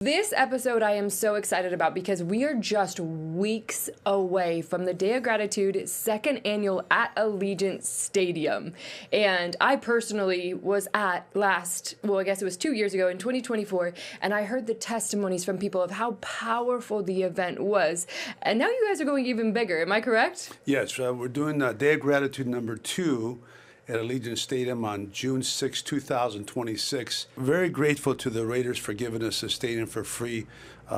This episode I am so excited about because we are just weeks away from the Day of Gratitude second annual at Allegiant Stadium. And I personally was at I guess it was 2 years ago in 2024, and I heard the testimonies from people of how powerful the event was. And now you guys are going even bigger, am I correct? Yes, we're doing Day of Gratitude number 2 at Allegiant Stadium on June 6, 2026. Very grateful to the Raiders for giving us the stadium for free.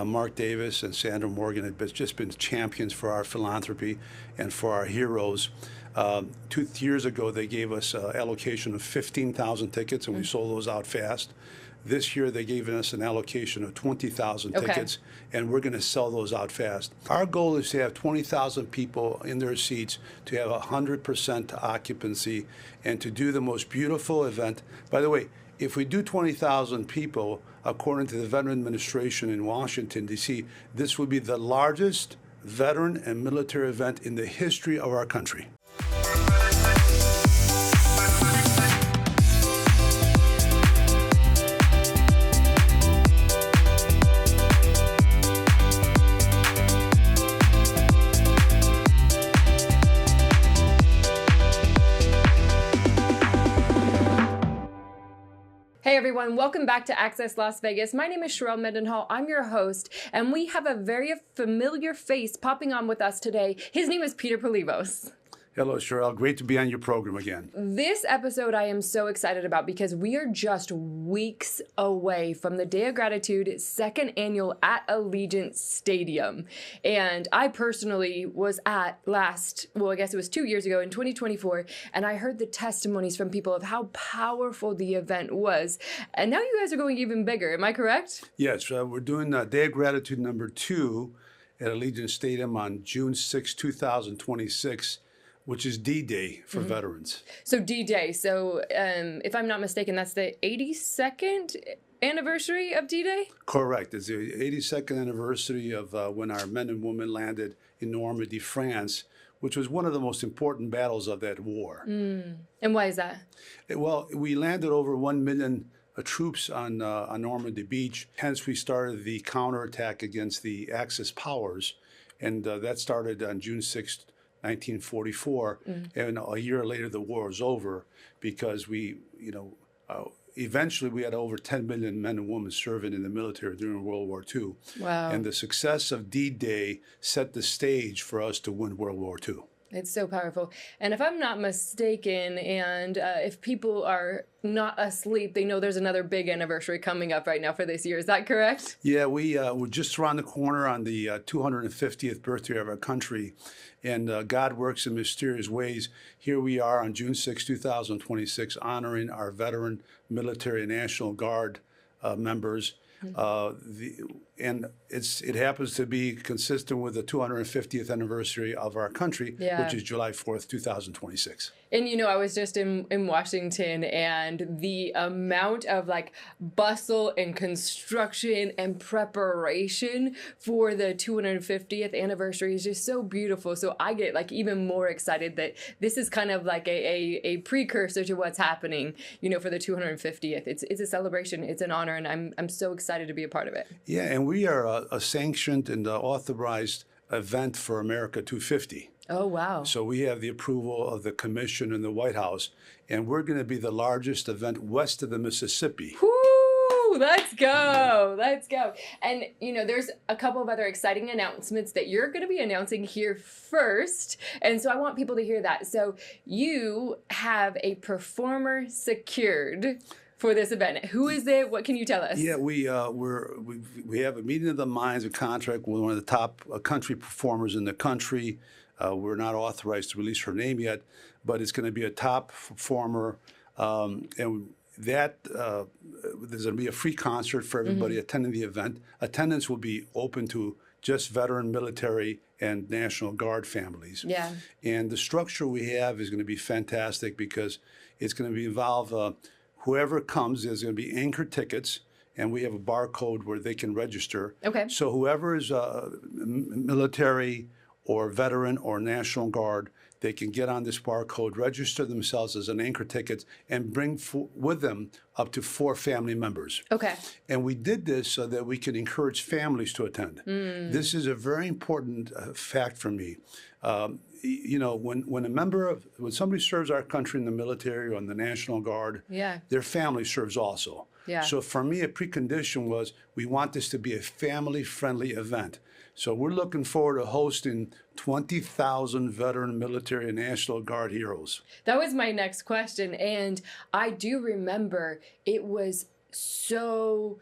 Mark Davis and Sandra Morgan have just been champions for our philanthropy and for our heroes. 2 years ago, they gave us an allocation of 15,000 tickets, and we sold those out fast. This year, they gave us an allocation of 20,000 tickets, and we're going to sell those out fast. Our goal is to have 20,000 people in their seats, to have 100% occupancy, and to do the most beautiful event. By the way, if we do 20,000 people, according to the Veteran Administration in Washington, D.C., this will be the largest veteran and military event in the history of our country. Hey everyone, welcome back to Access Las Vegas. My name is Sharelle Mendenhall. I'm your host, and we have a very familiar face popping on with us today. His name is Peter Palivos. Hello, Sharelle. Great to be on your program again. This episode I am so excited about because we are just weeks away from the Day of Gratitude second annual at Allegiant Stadium. And I personally was at I guess it was 2 years ago in 2024, and I heard the testimonies from people of how powerful the event was. And now you guys are going even bigger, am I correct? Yes, we're doing Day of Gratitude number 2 at Allegiant Stadium on June 6, 2026. Which is D-Day for veterans. So D-Day, if I'm not mistaken, that's the 82nd anniversary of D-Day? Correct. It's the 82nd anniversary of when our men and women landed in Normandy, France, which was one of the most important battles of that war. And why is that? Well, we landed over 1 million troops on Normandy Beach. Hence, we started the counterattack against the Axis powers, and that started on June 6th, 1944, and a year later the war was over because eventually we had over 10 million men and women serving in the military during World War II. Wow. And the success of D-Day set the stage for us to win World War II. It's so powerful. And if I'm not mistaken, and if people are not asleep, they know there's another big anniversary coming up right now for this year. Is that correct? Yeah, we're just around the corner on the 250th birthday of our country, and God works in mysterious ways. Here we are on June 6, 2026, honoring our veteran military and National Guard members. And it happens to be consistent with the 250th anniversary of our country, which is July 4th, 2026. And I was just in Washington, and the amount of bustle and construction and preparation for the 250th anniversary is just so beautiful. So I get even more excited that this is kind of like a precursor to what's happening, for the 250th. It's a celebration, it's an honor, and I'm so excited to be a part of it. Yeah, and we are a sanctioned and authorized event for America 250. Oh, wow. So we have the approval of the commission and the White House, and we're going to be the largest event west of the Mississippi. Woo! Let's go. Let's go. And, there's a couple of other exciting announcements that you're going to be announcing here first. And so I want people to hear that. So you have a performer secured for this event. Who is it? What can you tell us? Yeah, we have a meeting of the minds, a contract with one of the top country performers in the country. We're not authorized to release her name yet, but it's going to be a top performer, and that there's going to be a free concert for everybody attending the event. Attendance will be open to just veteran, military, and National Guard families. Yeah. And the structure we have is going to be fantastic because it's going to involve whoever comes. There's going to be anchor tickets, and we have a barcode where they can register. Okay. So whoever is military or veteran or National Guard, they can get on this barcode, register themselves as an anchor ticket, and bring with them up to 4 family members. Okay. And we did this so that we can encourage families to attend. This is a very important fact for me. You know, when when somebody serves our country in the military or in the National Guard, their family serves also. So for me, a precondition was we want this to be a family-friendly event. So we're looking forward to hosting 20,000 veteran military and National Guard heroes. That was my next question. And I do remember it was so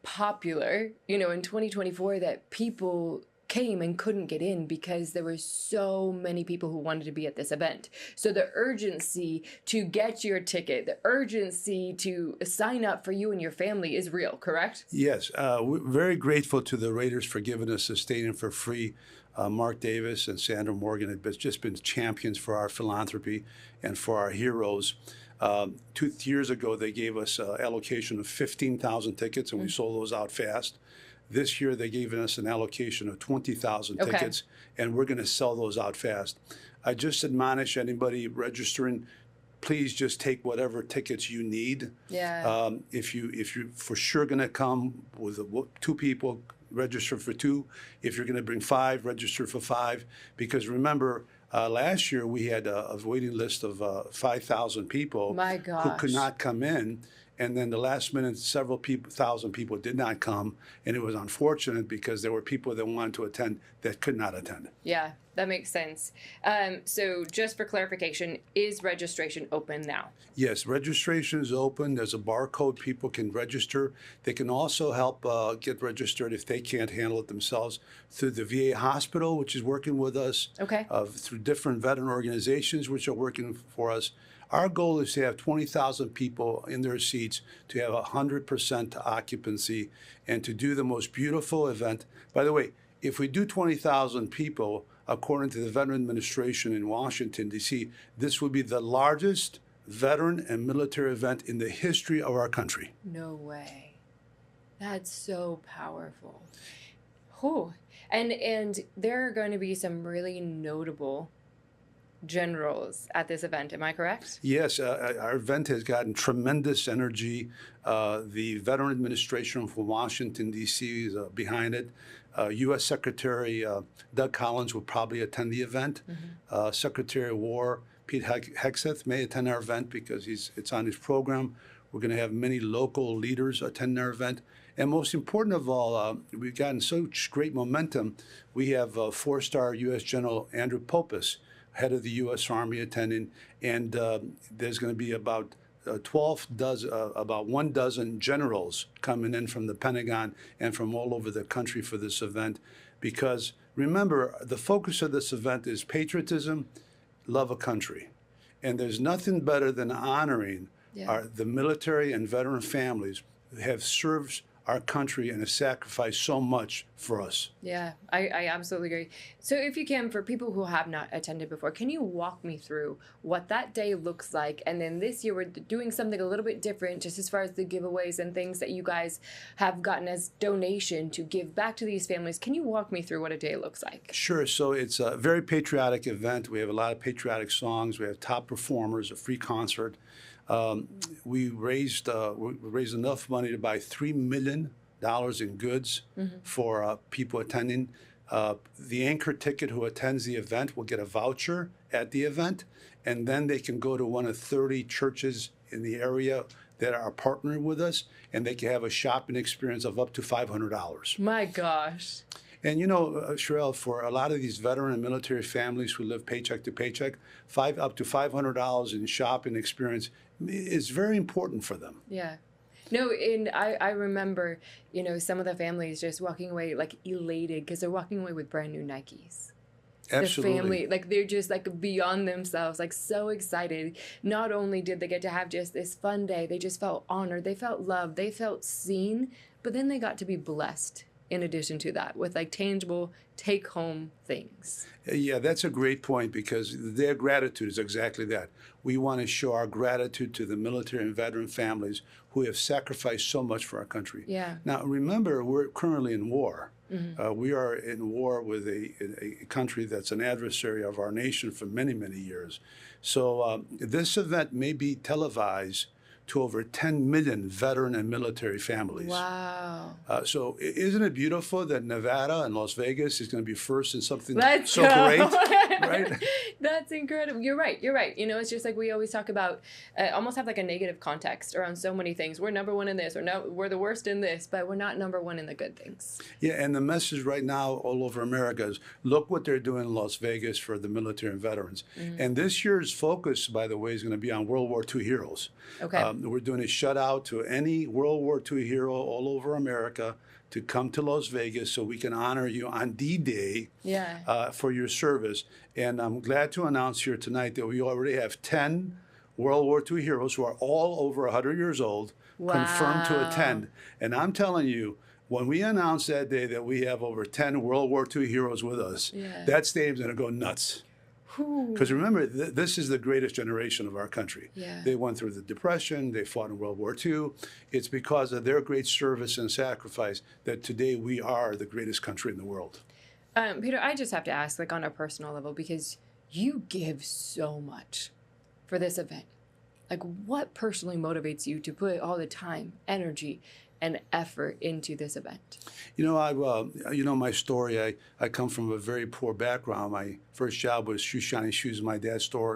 popular, you know, in 2024 that people came and couldn't get in because there were so many people who wanted to be at this event. So the urgency to get your ticket, the urgency to sign up for you and your family is real, correct? Yes. We're very grateful to the Raiders for giving us the stadium for free. Mark Davis and Sandra Morgan have just been champions for our philanthropy and for our heroes. 2 years ago, they gave us an allocation of 15,000 tickets, and we sold those out fast. This year, they've given us an allocation of 20,000 tickets, and we're going to sell those out fast. I just admonish anybody registering, please just take whatever tickets you need. If you're for sure going to come with 2 people, register for 2. If you're going to bring 5, register for 5. Because remember, last year we had a waiting list of 5,000 people who could not come in. And then the last minute, several thousand people did not come. And it was unfortunate because there were people that wanted to attend that could not attend. Yeah, that makes sense. So just for clarification, is registration open now? Yes, registration is open. There's a barcode. People can register. They can also help get registered if they can't handle it themselves through the VA hospital, which is working with us. Through different veteran organizations, which are working for us. Our goal is to have 20,000 people in their seats, to have 100% occupancy, and to do the most beautiful event. By the way, if we do 20,000 people, according to the Veteran Administration in Washington, D.C., this will be the largest veteran and military event in the history of our country. No way. That's so powerful. Whew. And there are going to be some really notable generals at this event. Am I correct? Yes, our event has gotten tremendous energy. The Veteran Administration from Washington, D.C. is behind it. U.S. Secretary Doug Collins will probably attend the event. Secretary of War Pete Hegseth may attend our event because it's on his program. We're going to have many local leaders attend our event. And most important of all, we've gotten such great momentum. We have 4-star U.S. General Andrew Popus, head of the U.S. Army, attending, and there's going to be about 1 dozen generals coming in from the Pentagon and from all over the country for this event. Because remember, the focus of this event is patriotism, love of country, and there's nothing better than honoring the military and veteran families who have served our country and have sacrificed so much for us. Yeah, I absolutely agree. So if you can, for people who have not attended before, can you walk me through what that day looks like? And then this year we're doing something a little bit different just as far as the giveaways and things that you guys have gotten as donation to give back to these families. Can you walk me through what a day looks like? Sure. So it's a very patriotic event. We have a lot of patriotic songs. We have top performers, a free concert. We raised enough money to buy $3 million in goods for people attending. The anchor ticket who attends the event will get a voucher at the event, and then they can go to one of 30 churches in the area that are partnering with us, and they can have a shopping experience of up to $500. My gosh. And you know, Sharelle, for a lot of these veteran and military families who live paycheck to paycheck, up to $500 in shopping experience is very important for them. Yeah. No, and I remember, you know, some of the families just walking away like elated because they're walking away with brand new Nikes. Absolutely. The family, like they're just like beyond themselves, like so excited. Not only did they get to have just this fun day, they just felt honored, they felt loved, they felt seen, but then they got to be blessed in addition to that with like tangible take-home things. Yeah, that's a great point because their gratitude is exactly that. We want to show our gratitude to the military and veteran families who have sacrificed so much for our country. Yeah. Now, remember, we're currently in war. We are in war with a country that's an adversary of our nation for many, many years. So this event may be televised to over 10 million veteran and military families. Wow. So isn't it beautiful that Nevada and Las Vegas is going to be first in something Let's so go. great, right? That's incredible. You're right. You're right. You know, it's just like we always talk about, almost have like a negative context around so many things. We're number one in this, or no, we're the worst in this, but we're not number one in the good things. Yeah, and the message right now all over America is, look what they're doing in Las Vegas for the military and veterans. And this year's focus, by the way, is going to be on World War II heroes. Okay. We're doing a shout out to any World War II hero all over America to come to Las Vegas so we can honor you on D-Day for your service. And I'm glad to announce here tonight that we already have 10 World War II heroes who are all over 100 years old confirmed to attend. And I'm telling you, when we announce that day that we have over 10 World War II heroes with us, that stadium's going to go nuts. Because remember, this is the greatest generation of our country. They went through the Depression, they fought in World War II. It's because of their great service and sacrifice that today we are the greatest country in the world. Peter, I just have to ask, like on a personal level, because you give so much for this event. Like, what personally motivates you to put all the time, energy, and effort into this event? You know, you know my story. I come from a very poor background. My first job was shoe shining shoes in my dad's store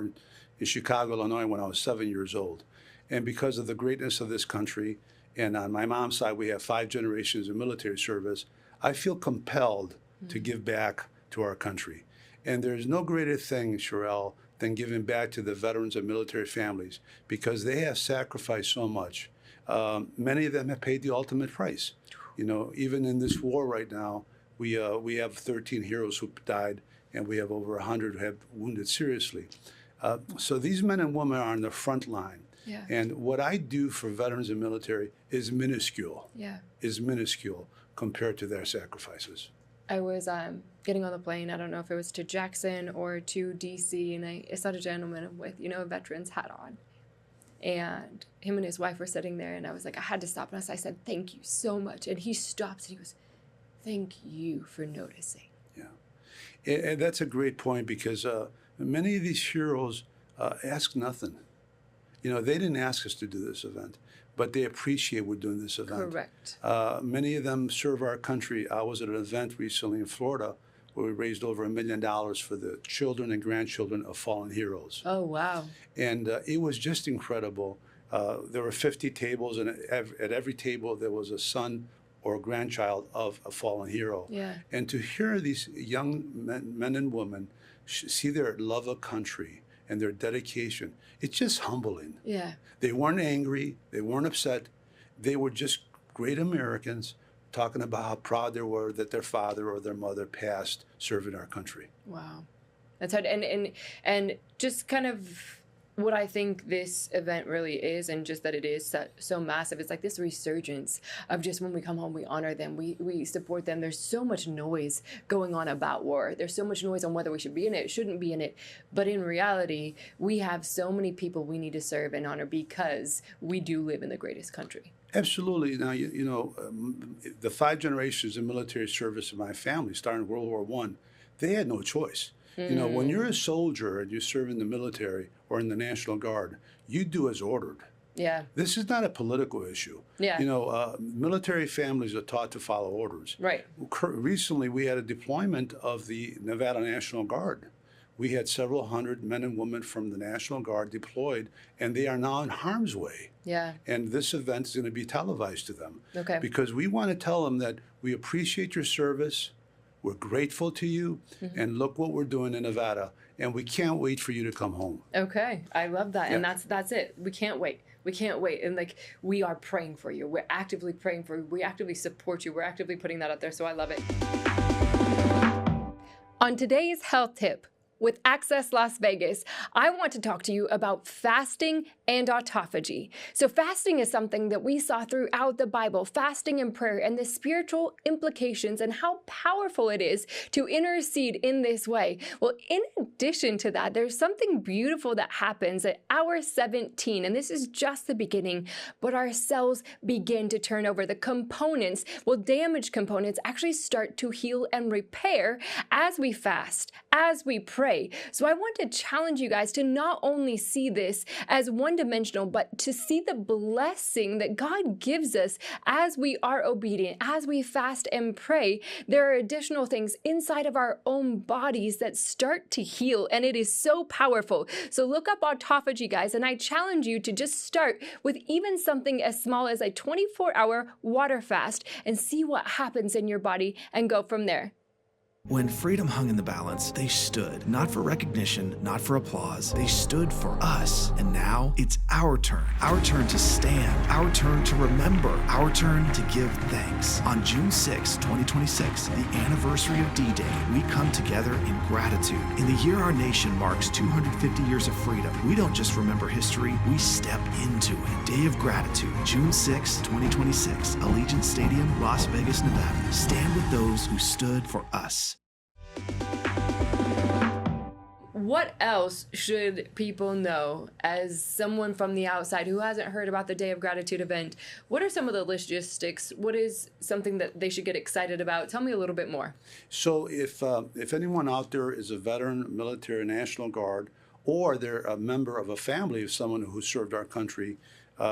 in Chicago, Illinois, when I was 7 years old. And because of the greatness of this country, and on my mom's side, we have 5 generations of military service, I feel compelled to give back to our country. And there's no greater thing, Sharelle, than giving back to the veterans and military families, because they have sacrificed so much. Many of them have paid the ultimate price. You know, even in this war right now, we have 13 heroes who died, and we have over 100 who have wounded seriously. So these men and women are on the front line. And what I do for veterans and military is minuscule. Is minuscule compared to their sacrifices. I was getting on the plane, I don't know if it was to Jackson or to DC, and I saw a gentleman with, a veteran's hat on. And him and his wife were sitting there, and I was like, I had to stop. And I said, thank you so much. And he stops and he goes, thank you for noticing. Yeah. And that's a great point, because many of these heroes ask nothing. You know, they didn't ask us to do this event, but they appreciate we're doing this event. Correct. Many of them serve our country. I was at an event recently in Florida where we raised over $1 million for the children and grandchildren of fallen heroes. Oh, wow. And it was just incredible. There were 50 tables, and at every table there was a son or a grandchild of a fallen hero. And to hear these young men and women see their love of country and their dedication, it's just humbling. They weren't angry. They weren't upset. They were just great Americans talking about how proud they were that their father or their mother passed serving our country. Wow. That's hard. And just kind of what I think this event really is, and just that it is so massive, it's like this resurgence of just when we come home, we honor them, we support them. There's so much noise going on about war. There's so much noise on whether we should be in it, shouldn't be in it. But in reality, we have so many people we need to serve and honor because we do live in the greatest country. Absolutely. Now, the 5 generations of military service in my family, starting in World War I, they had no choice. You know, when you're a soldier and you serve in the military or in the National Guard, you do as ordered. This is not a political issue. You know, military families are taught to follow orders. Recently, we had a deployment of the Nevada National Guard. We had several hundred men and women from the National Guard deployed, and they are now in harm's way. And this event is going to be televised to them. Because we want to tell them that we appreciate your service, we're grateful to you, and look what we're doing in Nevada, and we can't wait for you to come home. I love that. And that's it. We can't wait. We can't wait. And like, we are praying for you. We're actively praying for you. We actively support you. We're actively putting that out there. So I love it. On today's health tip, With Access Las Vegas, I want to talk to you about fasting and autophagy. So fasting is something that we saw throughout the Bible, fasting and prayer and the spiritual implications and how powerful it is to intercede in this way. Well, in addition to that, there's something beautiful that happens at hour 17, and this is just the beginning, but our cells begin to turn over. The components, damaged components actually start to heal and repair as we fast, as we pray. So I want to challenge you guys to not only see this as one-dimensional, but to see the blessing that God gives us as we are obedient, as we fast and pray. There are additional things inside of our own bodies that start to heal, and it is so powerful. So look up autophagy, guys, and I challenge you to just start with even something as small as a 24-hour water fast and see what happens in your body and go from there. When freedom hung in the balance, they stood, not for recognition, not for applause. They stood for us. And now it's our turn to stand, our turn to remember, our turn to give thanks. On June 6, 2026, the anniversary of D-Day, we come together in gratitude. In the year our nation marks 250 years of freedom, we don't just remember history, we step into it. Day of Gratitude, June 6, 2026, Allegiant Stadium, Las Vegas, Nevada. Stand with those who stood for us. What else should people know as someone from the outside who hasn't heard about the Day of Gratitude event? What are some of the logistics? What is something that they should get excited about? Tell me a little bit more. So if anyone out there is a veteran, military, National Guard, or they're a member of a family of someone who served our country,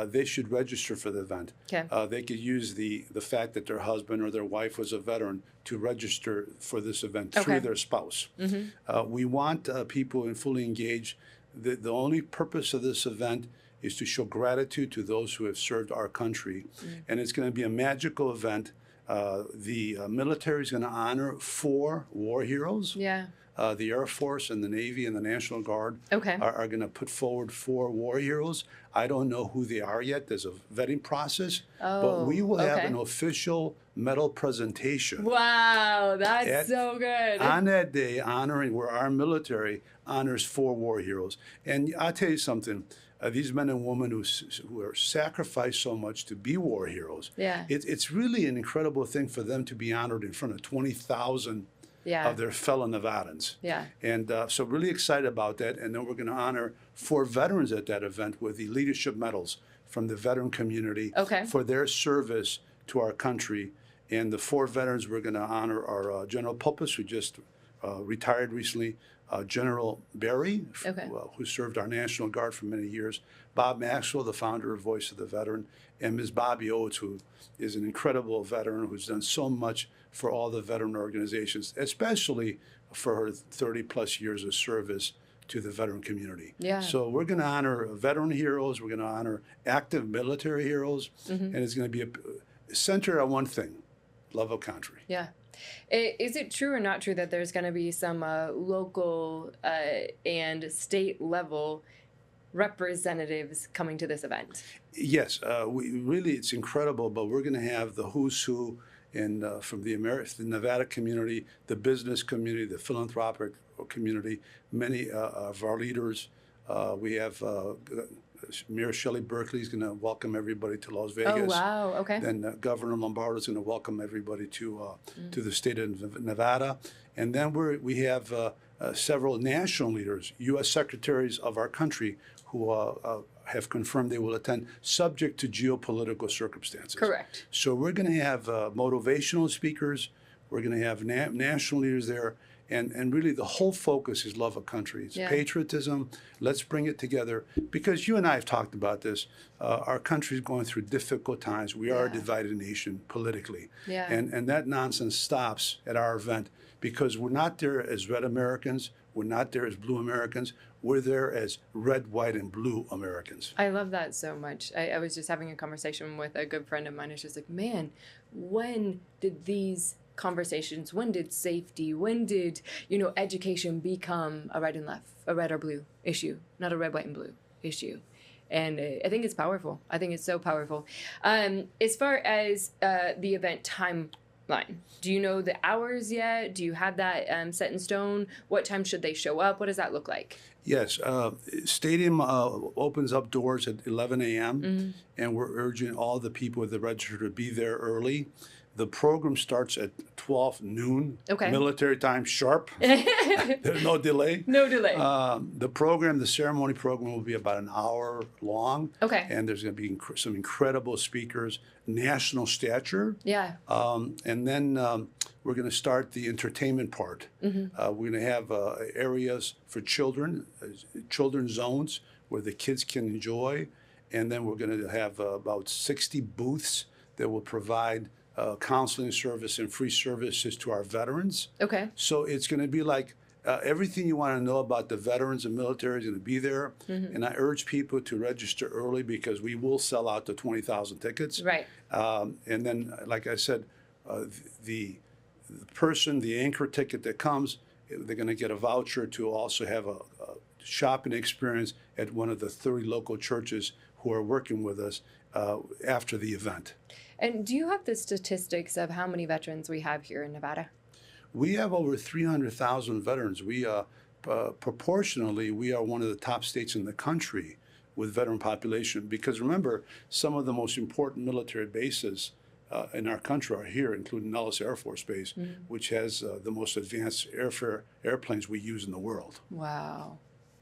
they should register for the event. Okay. They could use the fact that their husband or their wife was a veteran to register for this event through their spouse. Mm-hmm. We want people fully engaged. The only purpose of this event is to show gratitude to those who have served our country. Mm. And it's going to be a magical event. The military is going to honor 4 war heroes. Yeah. The Air Force and the Navy and the National Guard are going to put forward 4 war heroes. I don't know who they are yet. There's a vetting process. But we will have an official medal presentation. Wow, that's so good. On that day, honoring where our military honors 4 war heroes. And I'll tell you something. These men and women who are sacrificed so much to be war heroes. Yeah. It's really an incredible thing for them to be honored in front of 20,000 of their fellow Nevadans. Yeah. And so really excited about that. And then we're going to honor 4 veterans at that event with the leadership medals from the veteran community for their service to our country. And the 4 veterans we're going to honor are General Pulpus, who just retired recently, General Barry, who served our National Guard for many years, Bob Maxwell, the founder of Voice of the Veteran, and Ms. Bobby Oates, who is an incredible veteran who's done so much for all the veteran organizations, especially for her 30-plus years of service to the veteran community. Yeah. So we're going to honor veteran heroes. We're going to honor active military heroes. Mm-hmm. And it's going to be centered on one thing, love of country. Yeah. Is it true or not true that there's going to be some local and state level representatives coming to this event? Yes, it's incredible, but we're going to have the who's who from the Nevada community, the business community, the philanthropic community, many of our leaders. We have Mayor Shelley Berkeley is going to welcome everybody to Las Vegas. Oh, wow, okay. Then Governor Lombardo is going to welcome everybody to the state of Nevada. And then we have several national leaders, U.S. secretaries of our country who have confirmed they will attend, subject to geopolitical circumstances. Correct. So we're going to have motivational speakers. We're going to have national leaders there. And really the whole focus is love of country. It's patriotism. Let's bring it together. Because you and I have talked about this. Our country is going through difficult times. We are a divided nation politically. Yeah. And that nonsense stops at our event because we're not there as red Americans. We're not there as blue Americans. We're there as red, white, and blue Americans. I love that so much. I was just having a conversation with a good friend of mine. It's just like, man, when did these conversations, when did safety, when did, education become a right and left, a red or blue issue, not a red, white, and blue issue? And I think it's powerful. I think it's so powerful. As far as the event time line? Do you know the hours yet? Do you have that set in stone? What time should they show up? What does that look like? Yes, stadium opens up doors at 11 a.m. And we're urging all the people with the register to be there early. The program starts at 12 noon, Okay. military time sharp. There's no delay. No delay. The ceremony program will be about an hour long. Okay. And there's going to be some incredible speakers, national stature. Yeah. And then we're going to start the entertainment part. We're going to have areas for children, children's zones where the kids can enjoy. And then we're going to have about 60 booths that will provide counseling service and free services to our veterans. Okay. So it's going to be like everything you want to know about the veterans and military is going to be there. And I urge people to register early because we will sell out the 20,000 tickets. Right. And then, like I said, the anchor ticket that comes, they're going to get a voucher to also have a shopping experience at one of the 30 local churches who are working with us after the event. And do you have the statistics of how many veterans we have here in Nevada? We have over 300,000 veterans. We proportionally, we are one of the top states in the country with veteran population. Because remember, some of the most important military bases in our country are here, including Nellis Air Force Base, which has the most advanced airplanes we use in the world. Wow.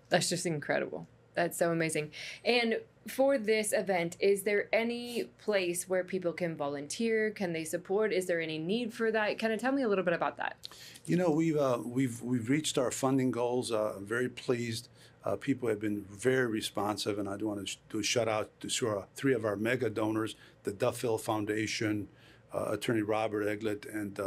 That's just incredible. That's so amazing. And for this event, is there any place where people can volunteer? Can they support? Is there any need for that? Kind of tell me a little bit about that. You know, we've reached our funding goals. I'm very pleased. People have been very responsive, and I do want to do a shout out to three of our mega donors, the Duffield Foundation, Attorney Robert Eglett, and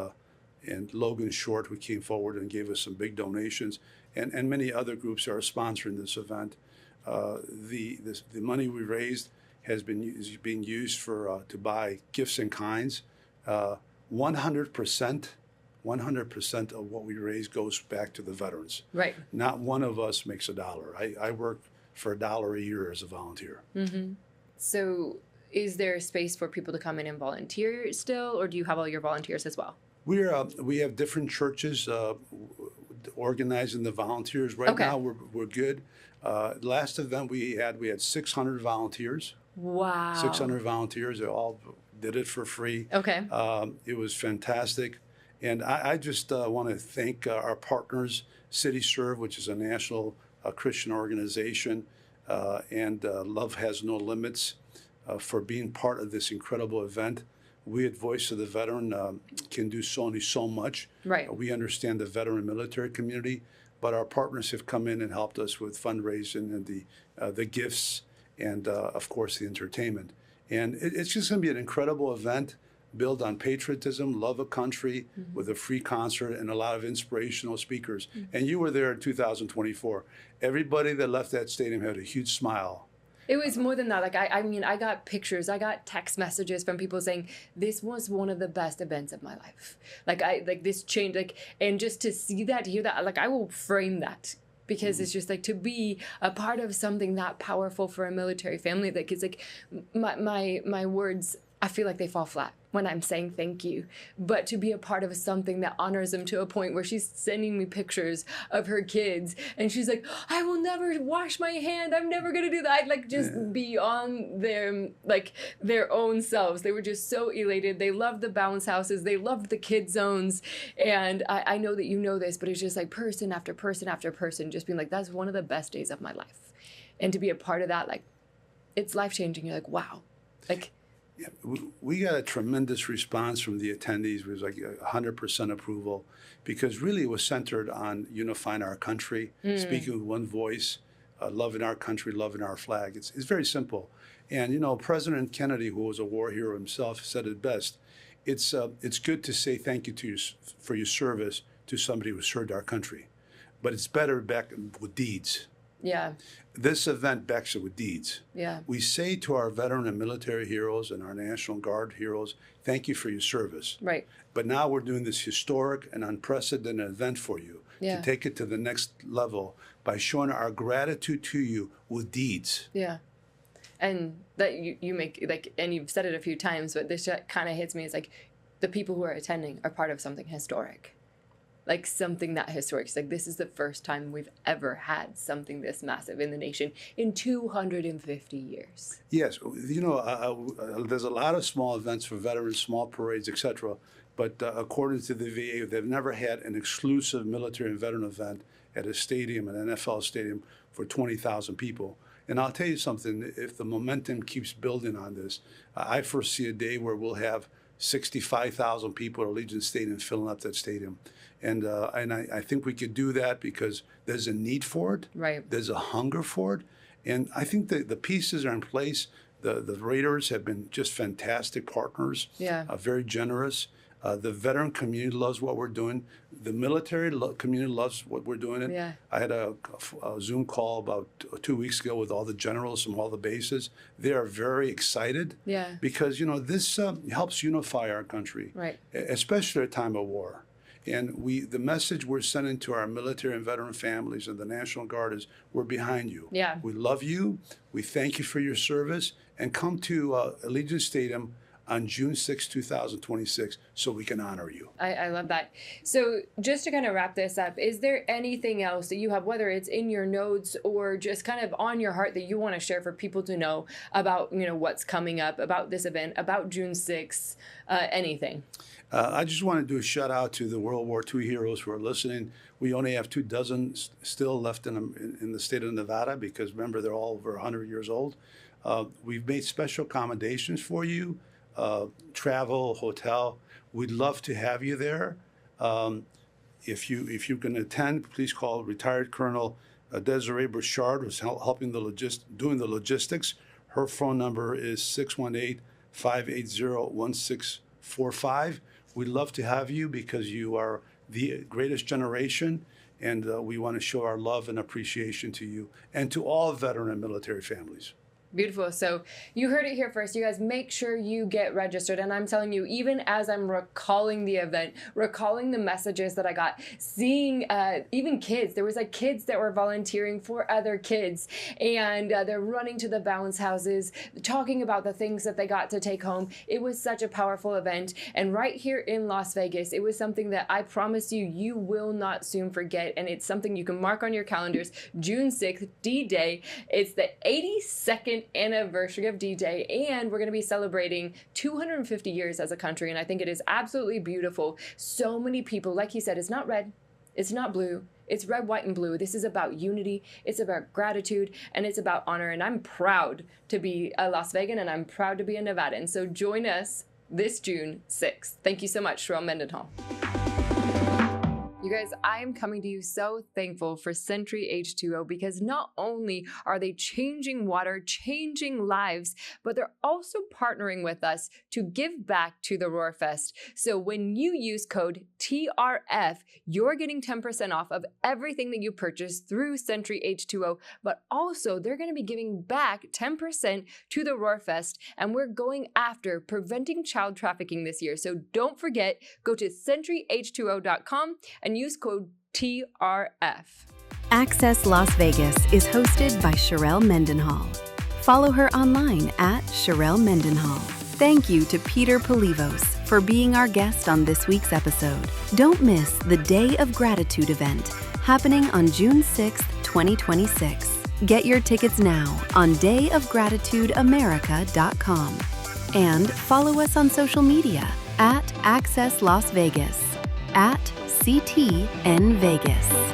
Logan Short, who came forward and gave us some big donations, and many other groups are sponsoring this event. The money we raised is being used to buy gifts in kinds. 100% of what we raise goes back to the veterans. Right. Not one of us makes $1. I work for $1 a year as a volunteer. So is there a space for people to come in and volunteer still, or do you have all your volunteers as well? We have different churches organizing the volunteers. Right now we're good. Last event we had 600 volunteers. Wow. 600 volunteers. They all did it for free. Okay. It was fantastic. And I just want to thank our partners, CityServe, which is a national Christian organization, and Love Has No Limits for being part of this incredible event. We at Voice of the Veteran can do only so much. Right. We understand the veteran and military community, but our partners have come in and helped us with fundraising and the gifts and, of course, the entertainment. And it's just going to be an incredible event built on patriotism, love of country, with a free concert and a lot of inspirational speakers. And you were there in 2024. Everybody that left that stadium had a huge smile. It was more than that. Like, I mean, I got pictures, I got text messages from people saying, this was one of the best events of my life. This changed, and just to see that, to hear that, I will frame that. Because it's just to be a part of something that powerful for a military family. It's my words, I feel like they fall flat when I'm saying thank you. But to be a part of something that honors them to a point where she's sending me pictures of her kids and she's like, I will never wash my hand. I'm never going to do that. I'd just be on their own selves. They were just so elated. They loved the bounce houses. They loved the kid zones. And I know that you know this, but it's just person after person after person just being that's one of the best days of my life. And to be a part of that, it's life-changing. You're wow. Yeah, we got a tremendous response from the attendees. It was 100% approval because really it was centered on unifying our country, speaking with one voice, loving our country, loving our flag. It's very simple. And, President Kennedy, who was a war hero himself, said it best. It's good to say thank you for your service to somebody who served our country, but it's better back with deeds. Yeah. This event backs it with deeds. Yeah. We say to our veteran and military heroes and our National Guard heroes, thank you for your service. Right. But now we're doing this historic and unprecedented event for you to take it to the next level by showing our gratitude to you with deeds. Yeah. And that you make, and you've said it a few times, but this kind of hits me. It's the people who are attending are part of something historic. Like something that historic. It's like, this is the first time we've ever had something this massive in the nation in 250 years. Yes, there's a lot of small events for veterans, small parades, etc. But according to the VA, they've never had an exclusive military and veteran event at a stadium, an NFL stadium, for 20,000 people. And I'll tell you something, if the momentum keeps building on this, I foresee a day where we'll have 65,000 people at Allegiant Stadium filling up that stadium. And I think we could do that because there's a need for it. Right. There's a hunger for it. And I think the pieces are in place. The Raiders have been just fantastic partners. Yeah. Very generous. The veteran community loves what we're doing. The military community loves what we're doing. And Yeah. I had a Zoom call about 2 weeks ago with all the generals from all the bases. They are very excited. Yeah. Because, this helps unify our country. Right. Especially at a time of war. And the message we're sending to our military and veteran families and the National Guard is, we're behind you. Yeah. We love you. We thank you for your service. And come to Allegiant Stadium on June 6, 2026, so we can honor you. I love that. So just to kind of wrap this up, is there anything else that you have, whether it's in your notes or just kind of on your heart, that you want to share for people to know about, what's coming up, about this event, about June 6th, anything? I just want to do a shout out to the World War II heroes who are listening. We only have 24 still left in the state of Nevada because, remember, they're all over 100 years old. We've made special accommodations for you, travel, hotel. We'd love to have you there. If you can attend, please call retired Colonel Desiree Burchard, who's helping doing the logistics. Her phone number is 618-580-1645. We'd love to have you because you are the greatest generation, and we want to show our love and appreciation to you and to all veteran and military families. Beautiful. So you heard it here first. You guys, make sure you get registered. And I'm telling you, even as I'm recalling the event, recalling the messages that I got, seeing even kids, there was kids that were volunteering for other kids, and they're running to the bounce houses, talking about the things that they got to take home. It was such a powerful event. And right here in Las Vegas, it was something that I promise you, you will not soon forget. And it's something you can mark on your calendars. June 6th, D-Day. It's the 82nd anniversary of D-Day, and we're going to be celebrating 250 years as a country, and I think it is absolutely beautiful. So many people, like he said, it's not red, it's not blue, it's red, white, and blue. This is about unity, it's about gratitude, and it's about honor, and I'm proud to be a Las Vegan, and I'm proud to be a Nevadan. So join us this June 6th. Thank you so much, Sharelle Mendenhall. You guys, I am coming to you so thankful for Century H2O, because not only are they changing water, changing lives, but they're also partnering with us to give back to the Roarfest. So when you use code TRF, you're getting 10% off of everything that you purchase through Century H2O, but also they're going to be giving back 10% to the Roarfest, and we're going after preventing child trafficking this year. So don't forget, go to centuryh2o.com and use code TRF. Access Las Vegas is hosted by Sharelle Mendenhall. Follow her online at Sharelle Mendenhall. Thank you to Peter Palivos for being our guest on this week's episode. Don't miss the Day of Gratitude event happening on June 6th, 2026. Get your tickets now on dayofgratitudeamerica.com. And follow us on social media at Access Las Vegas, at CTN Vegas.